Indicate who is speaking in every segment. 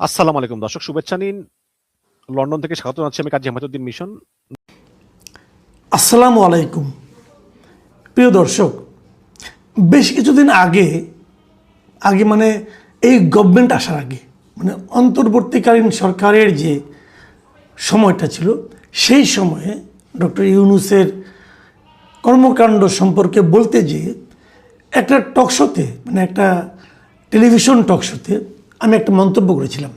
Speaker 1: আসসালামু আলাইকুম দর্শক, শুভেচ্ছা নিন। লন্ডন থেকে স্বাগত জানাচ্ছি আমি কাজী আহমেদউদ্দিন মিশন।
Speaker 2: আসসালামু আলাইকুম প্রিয় দর্শক, বেশ কিছুদিন আগে আগে মানে এই গভর্নমেন্ট আসার আগে মানে অন্তর্বর্তীকালীন সরকারের যে সময়টা ছিল, সেই সময়ে ডক্টর ইউনূসের কর্মকাণ্ড সম্পর্কে বলতে যেয়ে একটা টকশোতে মানে একটা টেলিভিশন টকশোতে আমি একটা মন্তব্য করেছিলাম।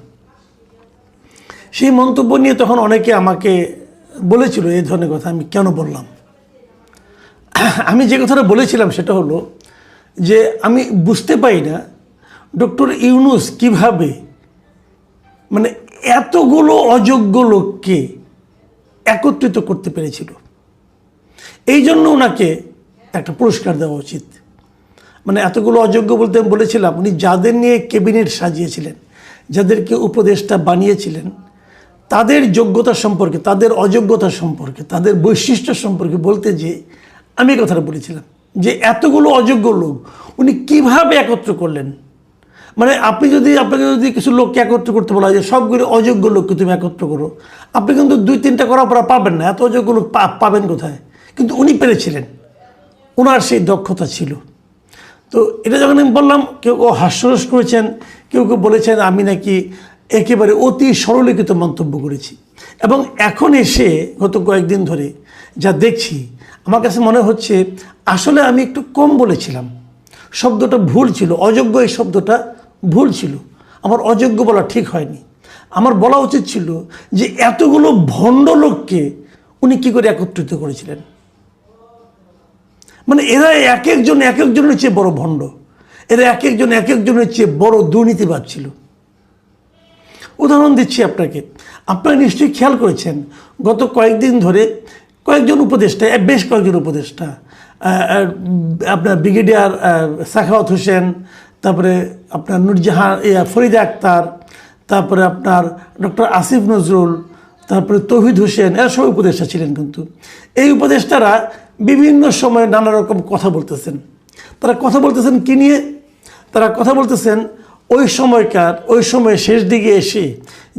Speaker 2: সেই মন্তব্য নিয়ে তখন অনেকে আমাকে বলেছিল এই ধরনের কথা আমি কেন বললাম। আমি যে কথাটা বলেছিলাম সেটা হলো যে আমি বুঝতে পারি না ডক্টর ইউনূস কিভাবে মানে এতগুলো অযোগ্য লোককে একত্রিত করতে পেরেছিল। এই জন্য ওনাকে একটা পুরস্কার দেওয়া উচিত। মানে এতগুলো অযোগ্য বলতে আমি বলেছিলাম, উনি যাদের নিয়ে ক্যাবিনেট সাজিয়েছিলেন, যাদেরকে উপদেষ্টা বানিয়েছিলেন, তাদের যোগ্যতা সম্পর্কে, তাদের অযোগ্যতা সম্পর্কে, তাদের বৈশিষ্ট্য সম্পর্কে বলতে যে আমি এই কথাটা বলেছিলাম যে এতগুলো অযোগ্য লোক উনি কিভাবে একত্র করলেন। মানে আপনাকে যদি কিছু লোককে একত্র করতে বলা হয় যে সবগুলো অযোগ্য লোককে তুমি একত্র করো, আপনি কিন্তু 2-3টা করার পর পাবেন না, এত অযোগ্য লোক পাবেন কোথায়? কিন্তু উনি পেরেছিলেন, ওনার সেই দক্ষতা ছিল। তো এটা যখন আমি বললাম, কেউ হাস্যরস করেছেন, কেউ বলেছেন আমি নাকি একেবারে অতি সরলীকৃত মন্তব্য করেছি। এবং এখন এসে গত কয়েকদিন ধরে যা দেখছি, আমার কাছে মনে হচ্ছে আসলে আমি একটু কম বলেছিলাম, শব্দটা ভুল ছিল, অযোগ্য এই শব্দটা ভুল ছিল, আমার অযোগ্য বলা ঠিক হয়নি। আমার বলা উচিত ছিল যে এতগুলো ভণ্ড লোককে উনি কী করে একত্রিত করেছিলেন। মানে এরা এক একজনের চেয়ে বড় ভণ্ড, এরা এক একজনের চেয়ে বড় দুর্নীতিবাদ ছিল। উদাহরণ দিচ্ছি আপনাকে, আপনারা নিশ্চয়ই খেয়াল করেছেন গত কয়েকদিন ধরে কয়েকজন উপদেষ্টা, বেশ কয়েকজন উপদেষ্টা, আপনার ব্রিগেডিয়ার সাখাওয়াত হোসেন, তারপরে আপনার নূরজাহান ফরিদা আক্তার, তারপরে আপনার ডক্টর আসিফ নজরুল, তারপরে তৌহিদ হোসেন, এরা সবাই উপদেষ্টা ছিলেন। কিন্তু এই উপদেষ্টারা বিভিন্ন সময়ে নানা রকম কথা বলতেছেন। তারা কথা বলতেছেন কী নিয়ে? তারা কথা বলতেছেন ওই সময় শেষ দিকে এসে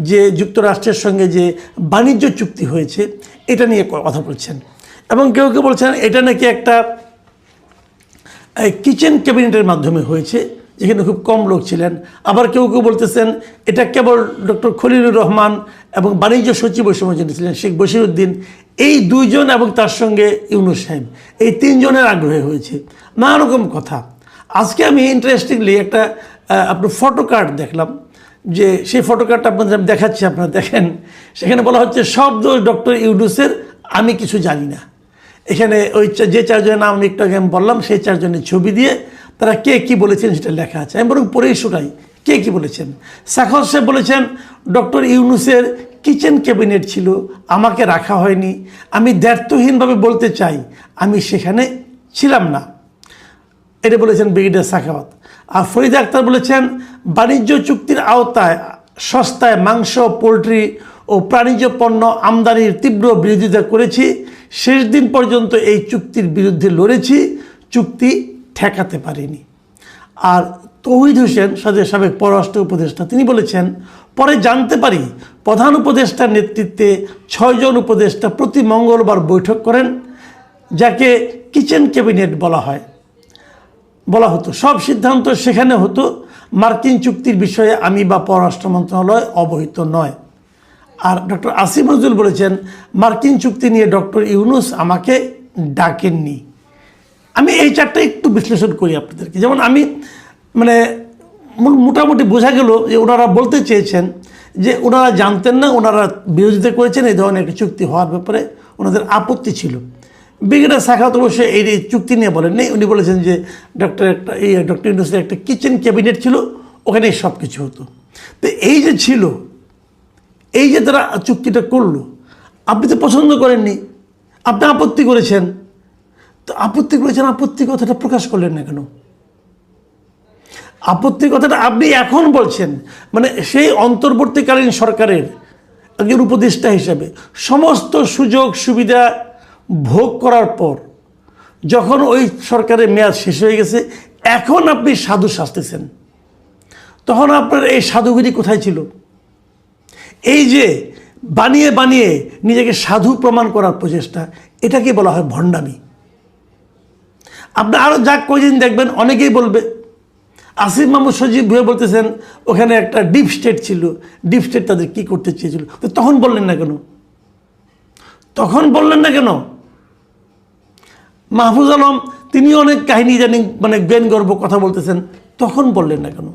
Speaker 2: যে যুক্তরাষ্ট্রের সঙ্গে যে বাণিজ্য চুক্তি হয়েছে এটা নিয়ে কথা বলছেন। এবং কেউ কেউ বলছেন এটা নাকি একটা কিচেন ক্যাবিনেটের মাধ্যমে হয়েছে, যেখানে খুব কম লোক ছিলেন। আবার কেউ কেউ বলতেছেন এটা কেবল ডক্টর খলিলুর রহমান এবং বাণিজ্য সচিব ওই সময় যিনি ছিলেন শেখ বশিরউদ্দিন, এই দুইজন এবং তার সঙ্গে ইউনূস সাহেব, এই তিনজনের আগ্রহে হয়েছে। নানা রকম কথা। আজকে আমি ইন্টারেস্টিংলি একটা আপনার ফটো কার্ড দেখলাম, যে সেই ফটো কার্ডটা আপনাদের আমি দেখাচ্ছি, আপনারা দেখেন। সেখানে বলা হচ্ছে সব দোষ ডক্টর ইউনূসের, আমি কিছু জানি না। এখানে ওই যে চারজনের নাম আমি একটু আগে আমি বললাম, সেই চারজনের ছবি দিয়ে তারা কে কী বলেছেন সেটা লেখা আছে। আমি বরং পড়েই শোনাই কে কী বলেছেন। সাখাওয়াত সাহেব বলেছেন ডক্টর ইউনূসের কিচেন ক্যাবিনেট ছিল, আমাকে রাখা হয়নি, আমি দ্ব্যর্থহীনভাবে বলতে চাই আমি সেখানে ছিলাম না, এটা বলেছেন ব্রিগেডিয়ার সাখাওয়াত। আর ফরিদা আক্তার বলেছেন বাণিজ্য চুক্তির আওতায় সস্তায় মাংস, পোলট্রি ও প্রাণীজ পণ্য আমদানির তীব্র বিরোধিতা করেছি, শেষ দিন পর্যন্ত এই চুক্তির বিরুদ্ধে লড়েছি, চুক্তি ঠেকাতে পারিনি। আর তৌহিদ হোসেন সাবেক পররাষ্ট্র উপদেষ্টা, তিনি বলেছেন পরে জানতে পারি প্রধান উপদেষ্টার নেতৃত্বে 6 জন উপদেষ্টা প্রতি মঙ্গলবার বৈঠক করেন, যাকে কিচেন ক্যাবিনেট বলা হতো। সব সিদ্ধান্ত সেখানে হতো, মার্কিন চুক্তির বিষয়ে আমি বা পররাষ্ট্র মন্ত্রণালয় অবহিত নয়। আর ডক্টর আসিফ নজরুল বলেছেন মার্কিন চুক্তি নিয়ে ডক্টর ইউনূস আমাকে ডাকেননি। আমি এই চারটা একটু বিশ্লেষণ করি আপনাদেরকে। যেমন আমি মানে মোটামুটি বোঝা গেল যে ওনারা বলতে চেয়েছেন যে ওনারা জানতেন না, ওনারা বিরোধিতা করেছেন, এই ধরনের একটা চুক্তি হওয়ার ব্যাপারে ওনাদের আপত্তি ছিল। ব্রিগেডিয়ার সাখাওয়াত অবশ্য এই চুক্তি নিয়ে বলেননি, উনি বলেছেন যে ডক্টর ইউনূসের একটা কিচেন ক্যাবিনেট ছিল, ওখানে সব কিছু হতো। তো এই যে ছিল, এই যে তারা চুক্তিটা করলো, আপনি তো পছন্দ করেননি, আপনি আপত্তি করেছেন। তো আপত্তি কথাটা প্রকাশ করলেন না কেন? আপত্তির কথাটা আপনি এখন বলছেন, মানে সেই অন্তর্বর্তীকালীন সরকারের একজন উপদেষ্টা হিসাবে সমস্ত সুযোগ সুবিধা ভোগ করার পর যখন ওই সরকারের মেয়াদ শেষ হয়ে গেছে, এখন আপনি সাধু সাজতেছেন, তখন আপনার এই সাধুগিরি কোথায় ছিল? এই যে বানিয়ে বানিয়ে নিজেকে সাধু প্রমাণ করার প্রচেষ্টা, এটাকে বলা হয় ভণ্ডামি। আপনি আরও যা কয়দিন দেখবেন অনেকেই বলবে, আসিফ মাহমুদ সজীব ভুঁইয়া বলতেছেন ওখানে একটা ডিপ স্টেট ছিল, ডিপ স্টেট তাদের কী করতে চেয়েছিল, তো তখন বললেন না কেন? তখন বললেন না কেন? মাহফুজ আলম তিনি অনেক কাহিনী জানি, মানে জ্ঞান গর্ব কথা বলতেছেন, তখন বললেন না কেন?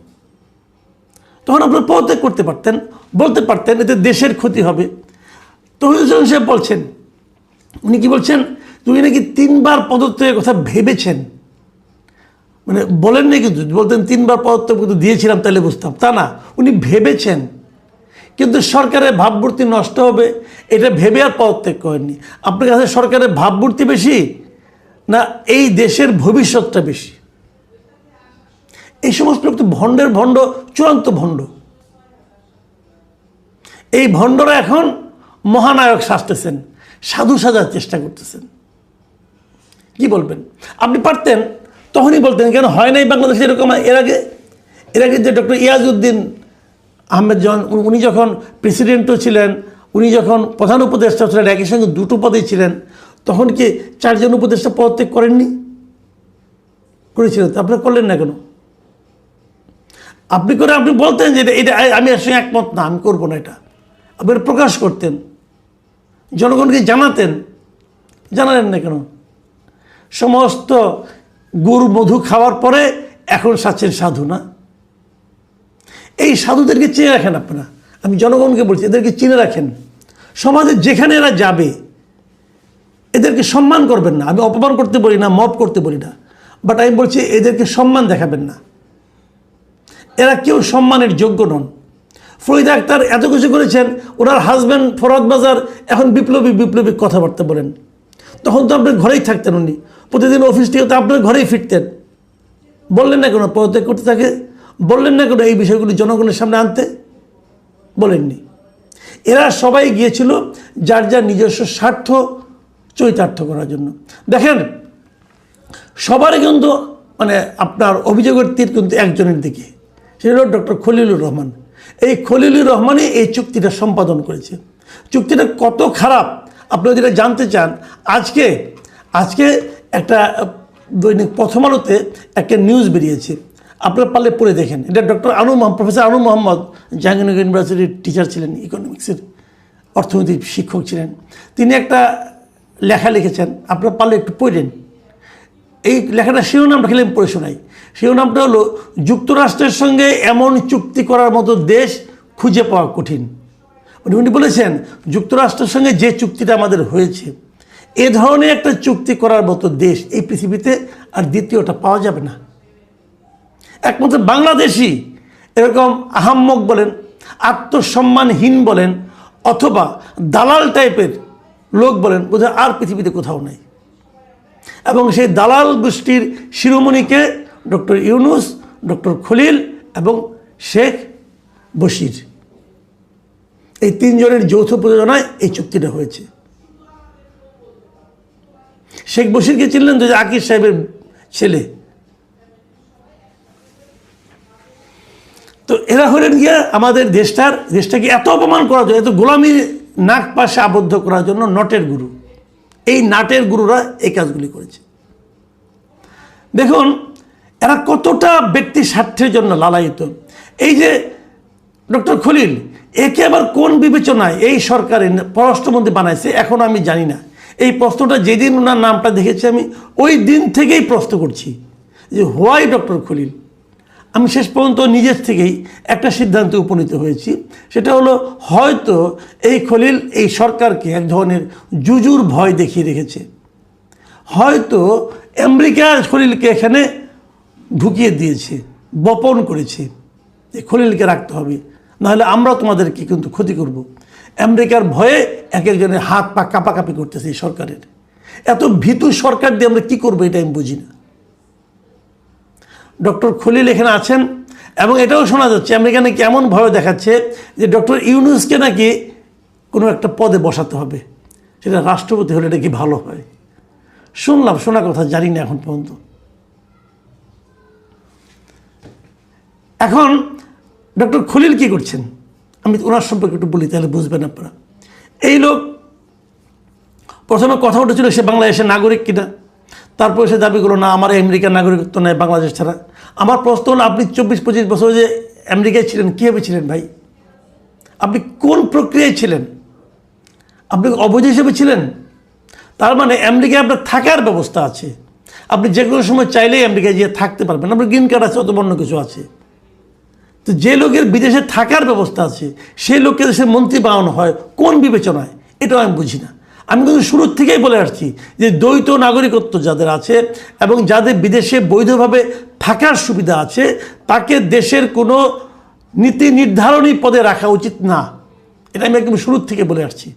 Speaker 2: তখন আপনারা পদত্যাগ করতে পারতেন, বলতে পারতেন এতে দেশের ক্ষতি হবে। তৌহিদুল ইসলাম সাহেব বলছেন, উনি কি বলছেন, তুমি নাকি 3 বার পদত্যাগের কথা ভেবেছেন, মানে বলেন না, কিন্তু বলতেন 3 বার পদত্যাগ কিন্তু দিয়েছিলাম তাহলে বুঝতাম, তা না, উনি ভেবেছেন। কিন্তু সরকারের ভাবমূর্তি নষ্ট হবে এটা ভেবে আর পদত্যাগ করেননি। আপনার কাছে সরকারের ভাবমূর্তি বেশি না এই দেশের ভবিষ্যৎটা বেশি? এই সমস্ত লোক তো ভণ্ডের ভণ্ড, চূড়ান্ত ভণ্ড। এই ভণ্ডরা এখন মহানায়ক সাজতেছেন, সাধু সাজার চেষ্টা করতেছেন। কি বলবেন? আপনি পারতেন তখনই বলতেন, কেন হয় নাই বাংলাদেশে এরকম? এর আগে যে ডক্টর ইয়াজউদ্দিন আহমেদ উনি যখন প্রেসিডেন্টও ছিলেন, উনি যখন প্রধান উপদেষ্টা ছিলেন, একই সঙ্গে 2টো পদেই ছিলেন, তখন কি 4 জন উপদেষ্টা পদত্যাগ করেননি? করেছিলেন। তো আপনারা করলেন না কেন? আপনি বলতেন যে এটা আমি এর সঙ্গে একমত না, আমি করবো না, এটা আপনি প্রকাশ করতেন, জনগণকে জানাতেন, জানালেন না কেন? সমস্ত গুড় মধু খাওয়ার পরে এখন সাচ্ছেন সাধু না? এই সাধুদেরকে চিনে রাখেন আপনারা, আমি জনগণকে বলছি, এদেরকে চিনে রাখেন। সমাজে যেখানে এরা যাবে এদেরকে সম্মান করবেন না। আমি অপমান করতে বলি না, মব করতে বলি না, বাট আমি বলছি এদেরকে সম্মান দেখাবেন না। এরা কেউ সম্মানের যোগ্য নন। ফরিদা আক্তার এত কিছু করেছেন, ওনার হাজব্যান্ড ফরহাদ বাজার এখন বিপ্লবী কথাবার্তা বলেন। তখন তো আপনার ঘরেই থাকতেন, উনি প্রতিদিন অফিস থেকে তো আপনার ঘরেই ফিরতেন। বললেন না কেন পদত্যাগ করতে থাকে? বললেন না কেন এই বিষয়গুলি জনগণের সামনে আনতে? বলেননি। এরা সবাই গিয়েছিল যার যার নিজস্ব স্বার্থ চরিতার্থ করার জন্য। দেখেন, সবারই কিন্তু মানে আপনার অভিযোগের তীর কিন্তু একজনের দিকে, সেটা হল ডক্টর খলিলুর রহমান। এই খলিলুর রহমানই এই চুক্তিটা সম্পাদন করেছে। চুক্তিটা কত খারাপ আপনারা যেটা জানতে চান, আজকে একটা দৈনিক প্রথম আলোতে একটা নিউজ বেরিয়েছে, আপনারা পারলে পড়ে দেখেন। এটা প্রফেসর আনু মোহাম্মদ জাহাঙ্গীরনগর ইউনিভার্সিটির টিচার ছিলেন, ইকোনমিক্সের অর্থনৈতিক শিক্ষক ছিলেন। তিনি একটা লেখা লিখেছেন, আপনারা পারলে একটু পড়েন। এই লেখাটা শিরোনামটা খেলে আমি পড়ে শোনাই। শিরোনামটা হলো, যুক্তরাষ্ট্রের সঙ্গে এমন চুক্তি করার মতো দেশ খুঁজে পাওয়া কঠিন। মানে উনি বলেছেন যুক্তরাষ্ট্রের সঙ্গে যে চুক্তিটা আমাদের হয়েছে, এ ধরনের একটা চুক্তি করার মতো দেশ এই পৃথিবীতে আর দ্বিতীয়টা পাওয়া যাবে না। একমাত্র বাংলাদেশি এরকম আহাম্মক বলেন, আত্মসম্মানহীন বলেন, অথবা দালাল টাইপের লোক বলেন, বোধহয় আর পৃথিবীতে কোথাও নাই। এবং সেই দালাল গোষ্ঠীর শিরোমণিকে ডক্টর ইউনূস, ডক্টর খলিল এবং শেখ বশির, এই 3 জনের যৌথ প্রযোজনায় এই চুক্তিটা হয়েছে। শেখ বশিরকে চিনলেন তো, যে আকিব সাহেবের ছেলে। তো এরা হলেন গিয়া আমাদের দেশটাকে এত অপমান করার জন্য, এত গোলামির নাক পাশে আবদ্ধ করার জন্য নটের গুরু। এই নাটের গুরুরা এই কাজগুলি করেছে। দেখুন এরা কতটা ব্যক্তি স্বার্থের জন্য লালায়িত। এই যে ডক্টর খলিল, একে আবার কোন বিবেচনায় এই সরকারের পররাষ্ট্রমন্ত্রী বানাইছে এখন আমি জানি না। এই প্রশ্নটা যেদিন ওনার নামটা দেখেছি আমি ওই দিন থেকেই প্রশ্ন করছি যে হোয়াই ডক্টর খলিল। আমি শেষ পর্যন্ত নিজের থেকেই একটা সিদ্ধান্তে উপনীত হয়েছি, সেটা হলো হয়তো এই খলিল এই সরকারকে এক ধরনের জুজুর ভয় দেখিয়ে রেখেছে। হয়তো আমেরিকা খলিলকে এখানে ঢুকিয়ে দিয়েছে, বপন করেছে যে খলিলকে রাখতে হবে, নাহলে আমরা তোমাদেরকে কিন্তু ক্ষতি করব। আমেরিকার ভয়ে এক একজনের হাত পা কাঁপাকাঁপি করতেছে এই সরকারের। এত ভীতু সরকার দিয়ে আমরা কী করবো এটা আমি বুঝি না। ডক্টর খলিল এখানে আছেন এবং এটাও শোনা যাচ্ছে আমেরিকা নাকি এমন ভয় দেখাচ্ছে যে ডক্টর ইউনূসকে নাকি কোনো একটা পদে বসাতে হবে, সেটা রাষ্ট্রপতি হলে নাকি ভালো হয়। শোনা কথা জানি না এখন পর্যন্ত। এখন ডক্টর খলিল কি করছেন? আমি ওনার সম্পর্কে একটু বলি, তাহলে বুঝবেন আপনারা। এই লোক প্রথমে কথা উঠেছিল সে বাংলাদেশের নাগরিক কিনা, তারপরে সে দাবি করলো না আমার আমেরিকার নাগরিকত্ব নেই বাংলাদেশ ছাড়া। আমার প্রশ্ন হলো, আপনি 24-25 বছর যে আমেরিকায় ছিলেন, কীভাবে ছিলেন ভাই? আপনি কোন প্রক্রিয়ায় ছিলেন? আপনি অবৈধ হিসেবে ছিলেন? তার মানে আমেরিকায় আপনার থাকার ব্যবস্থা আছে, আপনি যে কোনো সময় চাইলেই আমেরিকায় গিয়ে থাকতে পারবেন, আপনার গ্রিন কার্ড আছে, অত অন্য কিছু আছে। তো যে লোকের বিদেশে থাকার ব্যবস্থা আছে সেই লোককে দেশের মন্ত্রী বানানো হয় কোন বিবেচনায়? এটাও আমি বুঝি না। আমি কিন্তু শুরুর থেকেই বলে আসছি যে দ্বৈত নাগরিকত্ব যাদের আছে এবং যাদের বিদেশে বৈধভাবে থাকার সুবিধা আছে তাকে দেশের কোনো নীতি নির্ধারণী পদে রাখা উচিত না। এটা আমি একদম শুরুর থেকে বলে আসছি,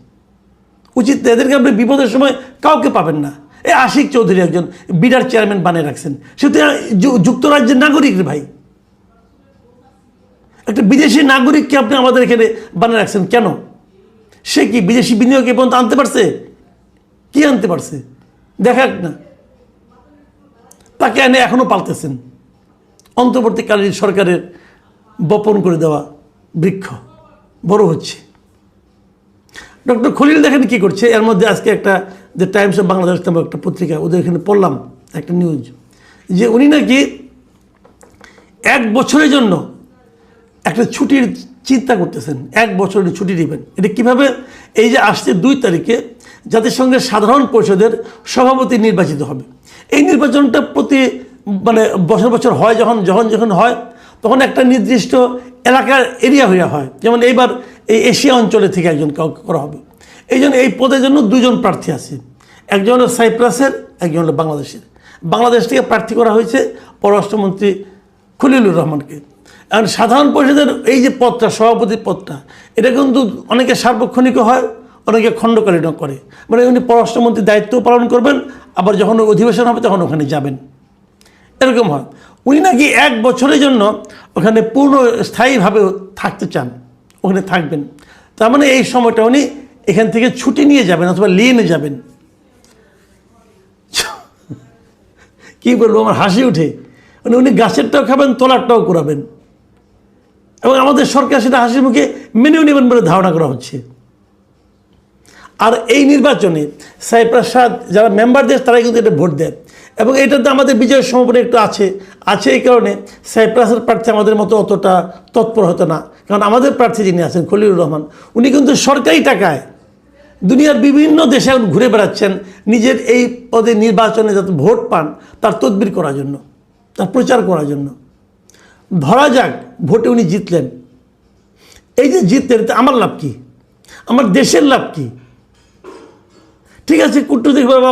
Speaker 2: উচিত না। এদেরকে আপনি বিপদের সময় কাউকে পাবেন না। এই আশিক চৌধুরী একজন বিডার চেয়ারম্যান বানিয়ে রাখছেন, সে তো যুক্তরাজ্যের নাগরিক রে ভাই। একটা বিদেশি নাগরিককে আপনি আমাদের এখানে বানিয়ে রাখছেন কেন? সে কি বিদেশি বিনিয়োগ এ পর্যন্ত আনতে পারছে? কি আনতে পারছে দেখাক না। তাকে এনে এখনো পালতেছেন। অন্তর্বর্তীকালীন সরকারের বপন করে দেওয়া বৃক্ষ বড় হচ্ছে। ডক্টর খলিল দেখেন কি করছে। এর মধ্যে আজকে একটা যে টাইমস অফ বাংলাদেশ নামক একটা পত্রিকা, ওদের এখানে পড়লাম একটা নিউজ যে উনি নাকি 1 বছরের জন্য একটা ছুটির চিন্তা করতেছেন। 1 বছরের ছুটি নেবেন। এটা কীভাবে? এই যে আসছে 2 তারিখে জাতিসংঘের সাধারণ পরিষদের সভাপতি নির্বাচিত হবে। এই নির্বাচনটা প্রতি বছর হয়, যখন হয় তখন একটা নির্দিষ্ট এলাকার এরিয়া হইয়া হয়। যেমন এইবার এই এশিয়া অঞ্চলে থেকে একজন করা হবে। এই জন্য এই পদের জন্য 2 জন প্রার্থী আছে, একজন হলো সাইপ্রাসের, একজন হলো বাংলাদেশের। বাংলাদেশ থেকে প্রার্থী করা হয়েছে পররাষ্ট্রমন্ত্রী খলিলুর রহমানকে। এখন সাধারণ পরিষদের এই যে পদটা, সভাপতির পদটা, এটা কিন্তু অনেকে সার্বক্ষণিকও হয়, অনেকে খণ্ডকালীনও করে। মানে উনি পররাষ্ট্রমন্ত্রীর দায়িত্ব পালন করবেন, আবার যখন অধিবেশন হবে তখন ওখানে যাবেন, এরকম হয়। উনি নাকি 1 বছরের জন্য ওখানে পূর্ণ স্থায়ীভাবে থাকতে চান, ওখানে থাকবেন। তার মানে এই সময়টা উনি এখান থেকে ছুটি নিয়ে যাবেন অথবা নিয়ে যাবেন। কি বলবো, আমার হাসি উঠে। মানে উনি গাছেরটাও খাবেন, তলারটাও করাবেন, এবং আমাদের সরকার সেটা হাসির মুখে মেনেও নেবেন বলে ধারণা করা হচ্ছে। আর এই নির্বাচনে সাইপ্রাস যারা মেম্বার দেশ তারাই কিন্তু এটা ভোট দেয়, এবং এটাতে আমাদের বিজয়ের সম্ভাবনা একটু আছে। এই কারণে সাইপ্রাসের প্রার্থী আমাদের মতো অতটা তৎপর হতো না, কারণ আমাদের প্রার্থী যিনি আছেন খলিলুর রহমান, উনি কিন্তু সরকারি টাকায় দুনিয়ার বিভিন্ন দেশে ঘুরে বেড়াচ্ছেন নিজের এই পদে নির্বাচনে যাতে ভোট পান তার তদবির করার জন্য, তার প্রচার করার জন্য। ধরা যাক ভোটে উনি জিতলেন, এই যে জিতলেন এতে আমার লাভ কি? আমার দেশের লাভ কি? ঠিক আছে, কূটনৈতিকভাবে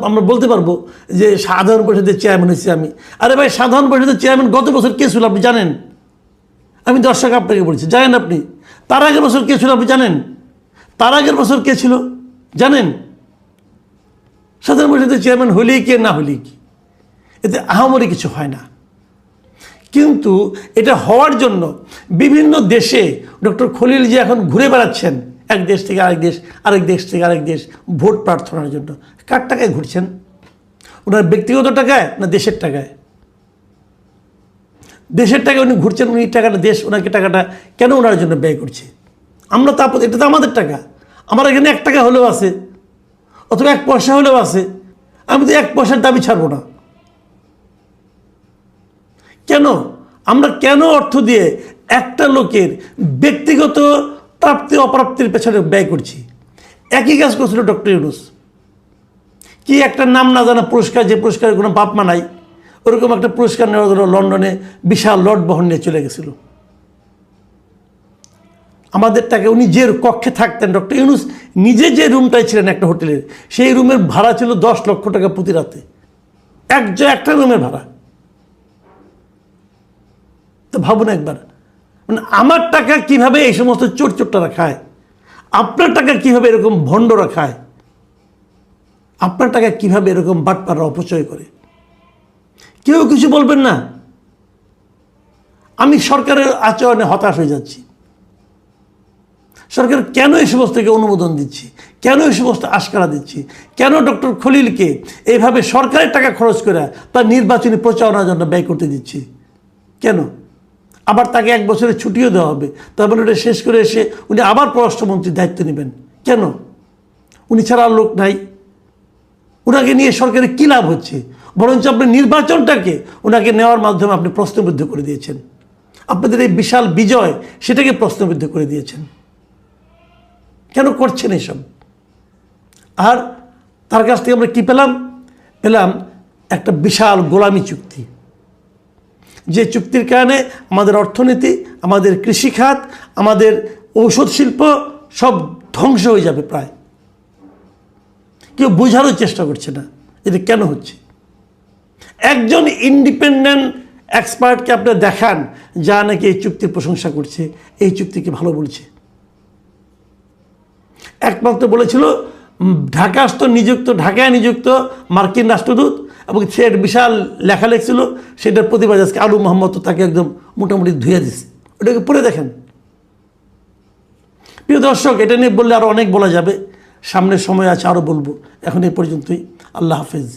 Speaker 2: আমরা বলতে পারবো যে সাধারণ পরিষদের চেয়ারম্যান হয়েছি আমি। আরে ভাই, সাধারণ পরিষদের চেয়ারম্যান গত বছর কে ছিল আপনি জানেন? আমি দর্শক আপনাকে বলছি, জানেন আপনি? তার আগের বছর কে ছিল আপনি জানেন? তার আগের বছর কে ছিল জানেন? সাধারণ পরিষদের চেয়ারম্যান হলেই কি না হলেই কি, এতে আহামরি কিছু হয় না। কিন্তু এটা হওয়ার জন্য বিভিন্ন দেশে ডক্টর খলিল যে এখন ঘুরে বেড়াচ্ছেন, এক দেশ থেকে আরেক দেশ, আরেক দেশ থেকে আরেক দেশ ভোট প্রার্থনার জন্য, কার টাকায় ঘুরছেন? ওনার ব্যক্তিগত টাকায় না দেশের টাকায়? দেশের টাকায় উনি ঘুরছেন। উনি টাকাটা দেশ ওনাকে টাকাটা কেন ওনার জন্য ব্যয় করছে? আমরা তা এটা তো আমাদের টাকা। আমার এখানে 1 টাকা হলেও আছে, অথবা 1 পয়সা হলেও আছে, আমি তো 1 পয়সার দাবি ছাড়বো না। কেন? আমরা কেন অর্থ দিয়ে একটা লোকের ব্যক্তিগত প্রাপ্তি অপ্রাপ্তির পেছনে ব্যয় করছি? একই কাজ করছিল ডক্টর ইউনূস। কি একটা নাম না জানা পুরস্কার, যে পুরস্কারের কোনো বাপ মা নাই, ওরকম একটা পুরস্কার নেওয়ার জন্য লন্ডনে বিশাল লট বহন নিয়ে চলে গেছিল। আমাদের টাকা উনি যে কক্ষে থাকতেন, ডক্টর ইউনূস নিজে যে রুমটায় ছিলেন একটা হোটেলের, সেই রুমের ভাড়া ছিল 10 লক্ষ টাকা প্রতি রাতে, একটা রুমের ভাড়া। তো ভাবুন একবার, মানে আমার টাকা কিভাবে এই সমস্ত চোরটারা খায়, আপনার টাকা কিভাবে এরকম ভণ্ডরা খায়, আপনার টাকা কিভাবে এরকম বাটপাররা অপচয় করে। কেউ কিছু বলবেন না? আমি সরকারের আচরণে হতাশ হয়ে যাচ্ছি। সরকার কেন এই সমস্তকে অনুমোদন দিচ্ছি, কেন এই সমস্ত আশকারা দিচ্ছি, কেন ডক্টর খলিলকে এইভাবে সরকারের টাকা খরচ করে তার নির্বাচনী প্রচারণার জন্য ব্যয় করতে দিচ্ছি? কেন? আবার তাকে 1 বছরের ছুটিও দেওয়া হবে, তারপরে ওটা শেষ করে এসে উনি আবার পররাষ্ট্রমন্ত্রীর দায়িত্ব নেবেন। কেন? উনি ছাড়া আর লোক নাই। ওনাকে নিয়ে সরকারের কী লাভ হচ্ছে? বরঞ্চ আপনি নির্বাচনটাকে ওনাকে নেওয়ার মাধ্যমে আপনি প্রশ্নবিদ্ধ করে দিয়েছেন। আপনাদের এই বিশাল বিজয় সেটাকে প্রশ্নবিদ্ধ করে দিয়েছেন। কেন করছেন এসব? আর তার কাছ থেকে আমরা কী পেলাম? পেলাম একটা বিশাল গোলামি চুক্তি, যে চুক্তির কারণে আমাদের অর্থনীতি, আমাদের কৃষিখাত, আমাদের ঔষধ শিল্প সব ধ্বংস হয়ে যাবে প্রায়। কেউ বোঝারও চেষ্টা করছে না এটা কেন হচ্ছে। একজন ইন্ডিপেন্ডেন্ট এক্সপার্টকে আপনি দেখান যা নাকি এই চুক্তির প্রশংসা করছে, এই চুক্তিকে ভালো বলছে। একমাত্র বলেছিল ঢাকায় নিযুক্ত মার্কিন রাষ্ট্রদূত, এবং সে বিশাল লেখা লিখছিল, সেটার প্রতিবাদ আজকে আলু মোহাম্মদ তাকে একদম মোটামুটি ধুয়ে দিছে। ওটাকে পড়ে দেখেন। প্রিয় দর্শক, এটা নিয়ে বললে আরও অনেক বলা যাবে, সামনের সময় আছে আরও বলবো। এখন এই পর্যন্তই। আল্লাহ হাফেজ।